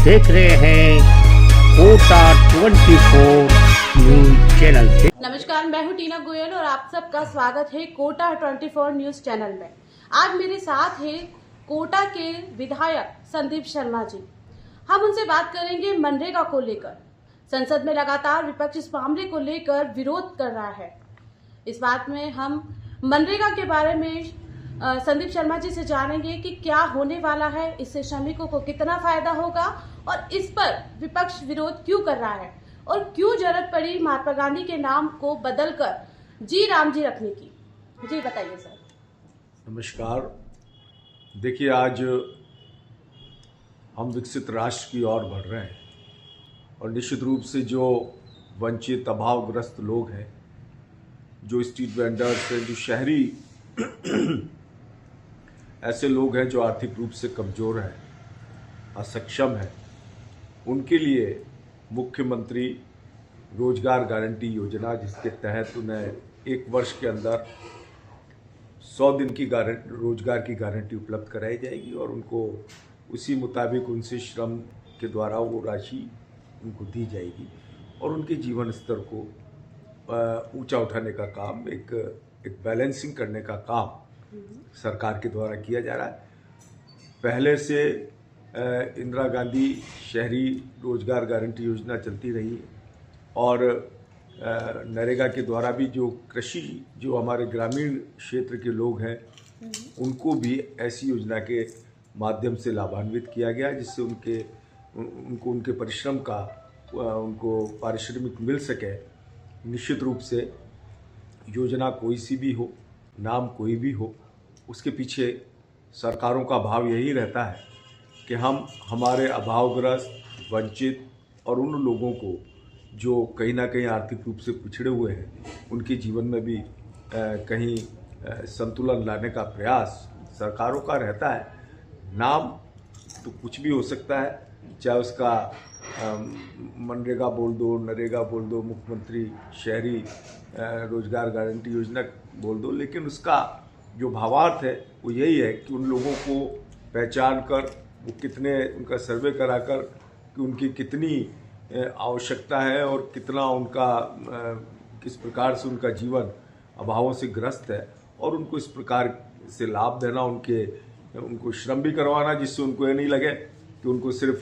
देख रहे हैं कोटा 24 न्यूज चैनल। नमस्कार, मैं हूं टीना गोयल और आप सबका स्वागत है कोटा 24 न्यूज चैनल में। आज मेरे साथ है कोटा के विधायक संदीप शर्मा जी। हम उनसे बात करेंगे मनरेगा को लेकर। संसद में लगातार विपक्ष इस मामले को लेकर विरोध कर रहा है। इस बात में हम मनरेगा के बारे में संदीप शर्मा जी से जानेंगे कि क्या होने वाला है, इससे श्रमिकों को कितना फायदा होगा और इस पर विपक्ष विरोध क्यों कर रहा है और क्यों जरूरत पड़ी महात्मा गांधी के नाम को बदलकर जी राम जी रखने की। जी बताइए सर। नमस्कार। देखिए, आज हम विकसित राष्ट्र की ओर बढ़ रहे हैं और निश्चित रूप से जो वंचित अभावग्रस्त लोग हैं, जो स्ट्रीट वेंडर्स हैं, जो शहरी ऐसे लोग हैं जो आर्थिक रूप से कमज़ोर हैं, असक्षम हैं, उनके लिए मुख्यमंत्री रोजगार गारंटी योजना, जिसके तहत उन्हें 1 वर्ष के अंदर 100 दिन की रोजगार की गारंटी उपलब्ध कराई जाएगी और उनको उसी मुताबिक उनसे श्रम के द्वारा वो राशि उनको दी जाएगी और उनके जीवन स्तर को ऊंचा उठाने का काम, एक बैलेंसिंग करने का काम सरकार के द्वारा किया जा रहा है। पहले से इंदिरा गांधी शहरी रोजगार गारंटी योजना चलती रही है और नरेगा के द्वारा भी जो कृषि, जो हमारे ग्रामीण क्षेत्र के लोग हैं, उनको भी ऐसी योजना के माध्यम से लाभान्वित किया गया, जिससे उनको उनके परिश्रम का उनको पारिश्रमिक मिल सके। निश्चित रूप से योजना कोई सी भी हो, नाम कोई भी हो, उसके पीछे सरकारों का भाव यही रहता है कि हम हमारे अभावग्रस्त, वंचित और उन लोगों को जो कहीं ना कहीं आर्थिक रूप से पिछड़े हुए हैं, उनके जीवन में भी कहीं संतुलन लाने का प्रयास सरकारों का रहता है। नाम तो कुछ भी हो सकता है, चाहे उसका मनरेगा बोल दो, नरेगा बोल दो, मुख्यमंत्री शहरी रोजगार गारंटी योजना बोल दो, लेकिन उसका जो भावार्थ है वो यही है कि उन लोगों को पहचान कर, वो कितने, उनका सर्वे कराकर कि उनकी कितनी आवश्यकता है और कितना उनका किस प्रकार से उनका जीवन अभावों से ग्रस्त है, और उनको इस प्रकार से लाभ देना, उनको श्रम भी करवाना, जिससे उनको ये नहीं लगे कि उनको सिर्फ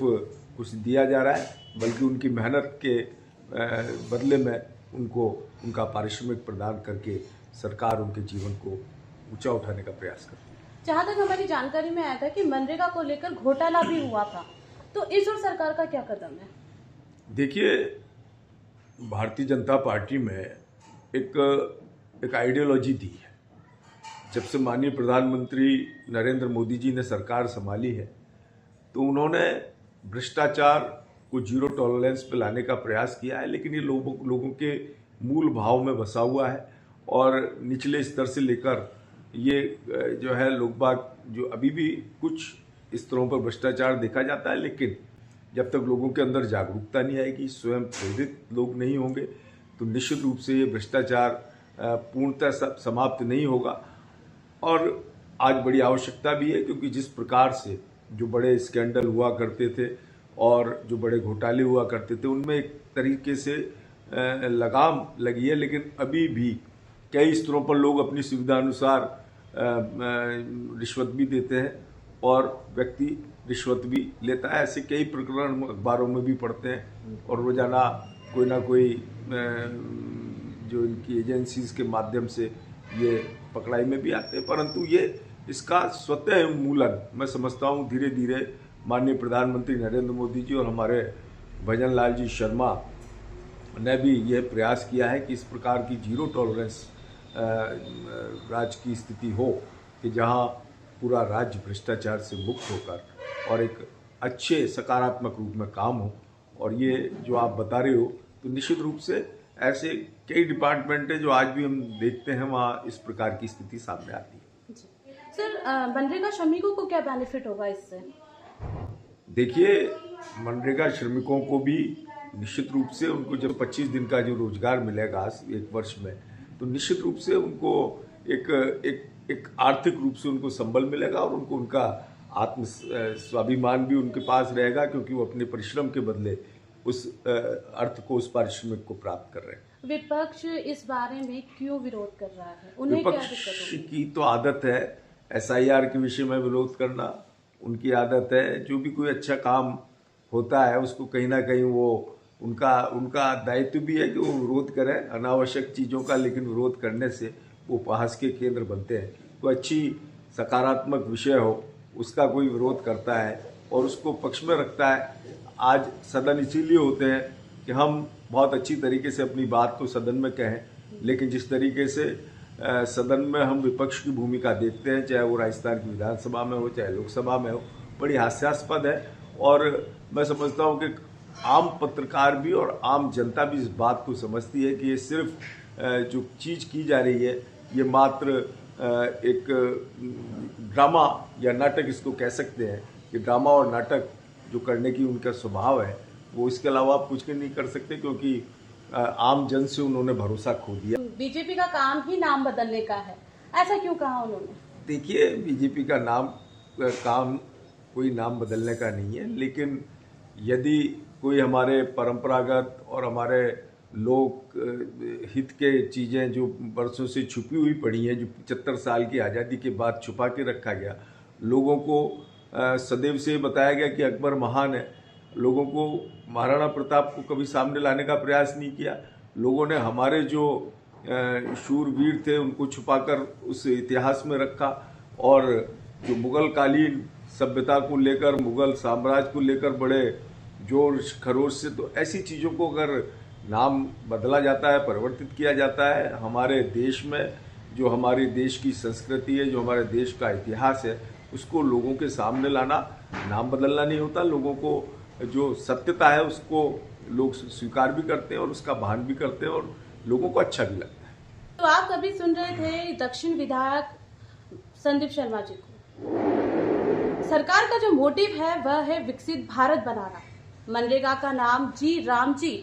कुछ दिया जा रहा है, बल्कि उनकी मेहनत के बदले में उनको उनका पारिश्रमिक प्रदान करके सरकार उनके जीवन को ऊंचा उठाने का प्रयास करती है। जहाँ तक हमारी जानकारी में आया था कि मनरेगा को लेकर घोटाला भी हुआ था, तो इस ओर सरकार का क्या कदम है? देखिए, भारतीय जनता पार्टी में एक आइडियोलॉजी थी है। जब से माननीय प्रधानमंत्री नरेंद्र मोदी जी ने सरकार संभाली है, तो उन्होंने भ्रष्टाचार को जीरो टॉलरेंस पे लाने का प्रयास किया है, लेकिन ये लोगों के मूल भाव में बसा हुआ है और निचले स्तर से लेकर ये जो है लोग बाग, जो अभी भी कुछ स्तरों पर भ्रष्टाचार देखा जाता है, लेकिन जब तक लोगों के अंदर जागरूकता नहीं आएगी, स्वयं प्रेरित लोग नहीं होंगे, तो निश्चित रूप से ये भ्रष्टाचार पूर्णतः समाप्त नहीं होगा। और आज बड़ी आवश्यकता भी है, क्योंकि जिस प्रकार से जो बड़े स्कैंडल हुआ करते थे और जो बड़े घोटाले हुआ करते थे, उनमें एक तरीके से लगाम लगी है, लेकिन अभी भी कई स्तरों पर लोग अपनी सुविधा अनुसार रिश्वत भी देते हैं और व्यक्ति रिश्वत भी लेता है। ऐसे कई प्रकरण अखबारों में भी पढ़ते हैं और रोजाना कोई ना कोई जो इनकी एजेंसीज के माध्यम से ये पकड़ाई में भी आते हैं, परंतु ये इसका स्वतः उन्मूलन मैं समझता हूँ धीरे धीरे माननीय प्रधानमंत्री नरेंद्र मोदी जी और हमारे भजन लाल जी शर्मा ने भी यह प्रयास किया है कि इस प्रकार की जीरो टॉलरेंस राज्य की स्थिति हो, कि जहां पूरा राज्य भ्रष्टाचार से मुक्त होकर और एक अच्छे सकारात्मक रूप में काम हो। और ये जो आप बता रहे हो, तो निश्चित रूप से ऐसे कई डिपार्टमेंट हैं जो आज भी हम देखते हैं, वहाँ इस प्रकार की स्थिति सामने आती है। सर, मनरेगा श्रमिकों को क्या बेनिफिट होगा इससे? देखिए, मनरेगा श्रमिकों को भी निश्चित रूप से उनको जब 25 दिन का जो रोजगार मिलेगा 1 वर्ष में, तो निश्चित रूप से उनको एक आर्थिक रूप से उनको संबल मिलेगा और उनको उनका आत्म स्वाभिमान भी उनके पास रहेगा, क्योंकि वो अपने परिश्रम के बदले उस अर्थ को, उस पारिश्रमिक को प्राप्त कर रहे हैं। विपक्ष इस बारे में क्यों विरोध कर रहा है? उन्हें क्या दिक्कत विपक्ष होगी? की तो आदत है SIR के विषय में विरोध करना, उनकी आदत है। जो भी कोई अच्छा काम होता है उसको कहीं ना कहीं वो उनका दायित्व भी है कि वो विरोध करें अनावश्यक चीज़ों का, लेकिन विरोध करने से वो उपहास के केंद्र बनते हैं। कोई अच्छी सकारात्मक विषय हो उसका कोई विरोध करता है और उसको पक्ष में रखता है। आज सदन इसीलिए होते हैं कि हम बहुत अच्छी तरीके से अपनी बात को सदन में कहें, लेकिन जिस तरीके से सदन में हम विपक्ष की भूमिका देखते हैं, चाहे वो राजस्थान की विधानसभा में हो चाहे लोकसभा में हो, बड़ी हास्यास्पद है। और मैं समझता हूँ कि आम पत्रकार भी और आम जनता भी इस बात को समझती है कि ये सिर्फ जो चीज़ की जा रही है ये मात्र एक ड्रामा या नाटक इसको कह सकते हैं कि ड्रामा और नाटक जो करने की उनका स्वभाव है वो, इसके अलावा आप कुछ नहीं कर सकते, क्योंकि आम जन से उन्होंने भरोसा खो दिया। बीजेपी का काम ही नाम बदलने का है, ऐसा क्यों कहा उन्होंने? देखिए, बीजेपी का काम कोई नाम बदलने का नहीं है, लेकिन यदि कोई हमारे परंपरागत और हमारे लोक हित के चीज़ें जो बरसों से छुपी हुई पड़ी हैं, जो 75 साल की आज़ादी के बाद छुपा के रखा गया, लोगों को सदैव से बताया गया कि अकबर महान है, लोगों को महाराणा प्रताप को कभी सामने लाने का प्रयास नहीं किया। लोगों ने हमारे जो शूरवीर थे उनको छुपाकर उस इतिहास में रखा, और जो मुगल कालीन सभ्यता को लेकर, मुगल साम्राज्य को लेकर बड़े जोर खरोश से, तो ऐसी चीज़ों को अगर नाम बदला जाता है, परिवर्तित किया जाता है, हमारे देश में जो हमारे देश की संस्कृति है, जो हमारे देश का इतिहास है, उसको लोगों के सामने लाना नाम बदलना नहीं होता। लोगों को जो सत्यता है उसको लोग स्वीकार भी करते हैं और उसका भान भी करते हैं और लोगों को अच्छा भी लगता है। तो आप अभी सुन रहे थे दक्षिण विधायक संदीप शर्मा जी को। सरकार का जो मोटिव है वह है विकसित भारत बनाना। मनरेगा का नाम जी राम जी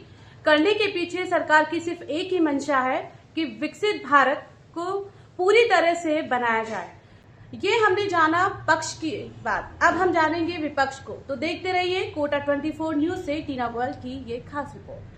करने के पीछे सरकार की सिर्फ एक ही मंशा है कि विकसित भारत को पूरी तरह से बनाया जाए। ये हमने जाना पक्ष की बात, अब हम जानेंगे विपक्ष को। तो देखते रहिए कोटा 24 न्यूज से टीना गोयल की ये खास रिपोर्ट।